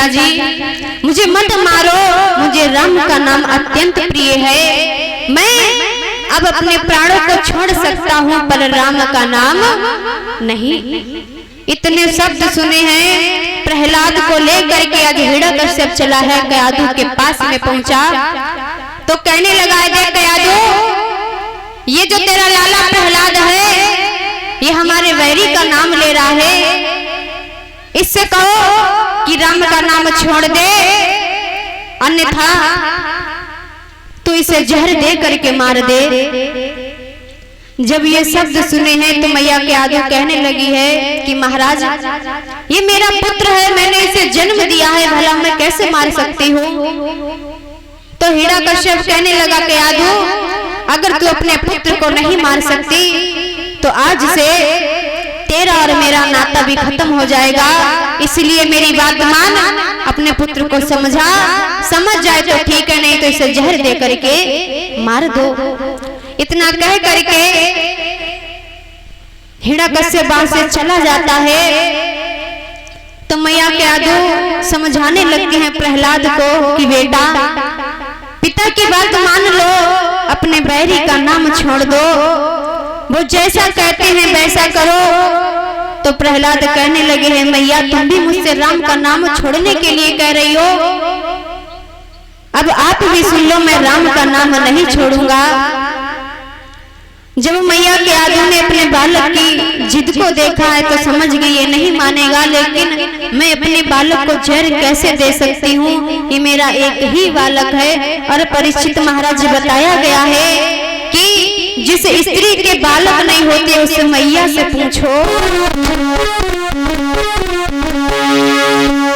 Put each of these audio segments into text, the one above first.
पिताजी, मुझे मत मारो, मुझे राम का नाम अत्यंत प्रिय है। मैं अब अपने प्राणों को छोड़ सकता हूँ पर राम का नाम नहीं। इतने शब्द सुने हैं, प्रहलाद को लेकर के आज हिरण्यकश्यप चला है, कयाधु के पास में पहुंचा तो कहने लगा, देख कयाधु, ये जो तेरा लाला प्रहलाद है ये हमारे वैरी का नाम ले रहा है, इससे कहो कि राम का नाम छोड़ दे, अन्यथा तू इसे जहर दे करके मार दे। जब ये शब्द सुने हैं तो मैया कयाधु कहने लगी है कि महाराज, ये मेरा पुत्र है, मैंने इसे जन्म दिया है, भला मैं कैसे मार सकती हूँ। तो हिरण्यकश्यप कहने लगा, कयाधु, अगर तू अपने पुत्र को नहीं मार सकती तो आज से तेरा और मेरा नाता भी खत्म हो जाएगा, इसलिए मेरी बात मान, अपने पुत्र को समझ जाए तो ठीक है, नहीं तो इसे जहर दे करके मार दो। इतना कह करके हिरण्यकश्यप वहां से चला जाता है। तो मैया कयाधु समझाने लगती हैं प्रहलाद को कि बेटा, पिता की बात मान लो, अपने बैरी का नाम छोड़ दो, वो जैसा कहते हैं वैसा करो। तो प्रहलाद कहने लगे हैं, मैया तुम भी मुझसे राम का नाम छोड़ने के लिए कह रही हो, अब आप भी सुन लो, मैं राम का नाम नहीं छोड़ूंगा। जब मैया कयाधु ने अपने बालक की जिद को देखा है तो समझ गई ये नहीं मानेगा, लेकिन मैं अपने बालक को जहर कैसे दे सकती हूँ, ये मेरा एक ही बालक है। और परीक्षित महाराज बताया गया है कि जिस स्त्री के बालक नहीं होते उससे मैया से पूछो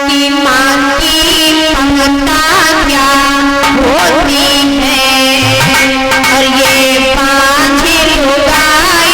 कि मां की ममता क्या होती है, और ये पांच लुगाई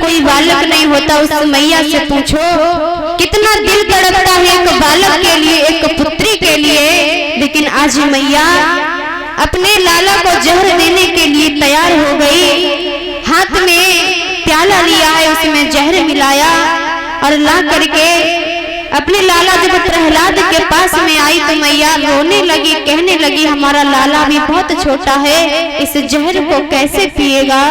कोई बालक नहीं होता, उस मैया से पूछो कितना दिल तड़पता है एक बालक के लिए, एक पुत्री के लिए। लेकिन आज मैया अपने लाला को जहर देने के लिए तैयार हो गई, हाथ में प्याला लिया है, उसमें जहर मिलाया और ला करके अपने लाला जब प्रहलाद के पास में आई तो मैया रोने लगी, कहने लगी हमारा लाला भी बहुत छोटा है, इस जहर को कैसे पिएगा।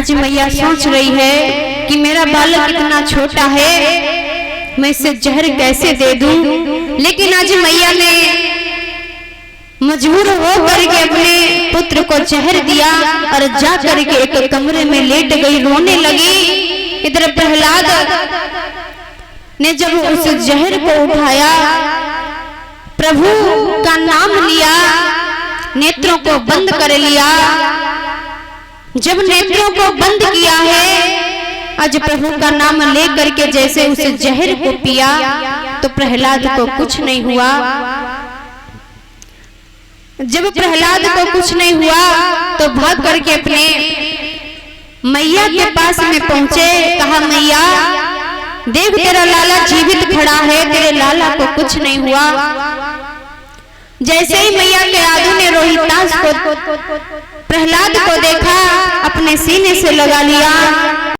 आज मैया सोच रही है कि मेरा बालक इतना छोटा है, मैं इसे जहर कैसे दे दूं। लेकिन आज मैया ने मजबूर होकर के अपने पुत्र को जहर दिया और जा करके एक कमरे में लेट गई, रोने लगी। इधर प्रहलाद ने जब उस जहर को उठाया, प्रभु का नाम लिया, नेत्रों को बंद कर लिया। जब नेत्रों को बंद किया है, आज प्रभु का नाम लेकर के जैसे उस जहर को पिया तो प्रहलाद को कुछ नहीं हुआ। जब प्रहलाद को कुछ नहीं हुआ तो भाग करके अपने मैया के पास में पहुंचे, कहा मैया देख तेरा लाला जीवित खड़ा है, तेरे लाला को कुछ नहीं हुआ। जैसे ही मैया के आदू ने रोहितास को प्रहलाद को देखा, अपने सीने से लगा लिया।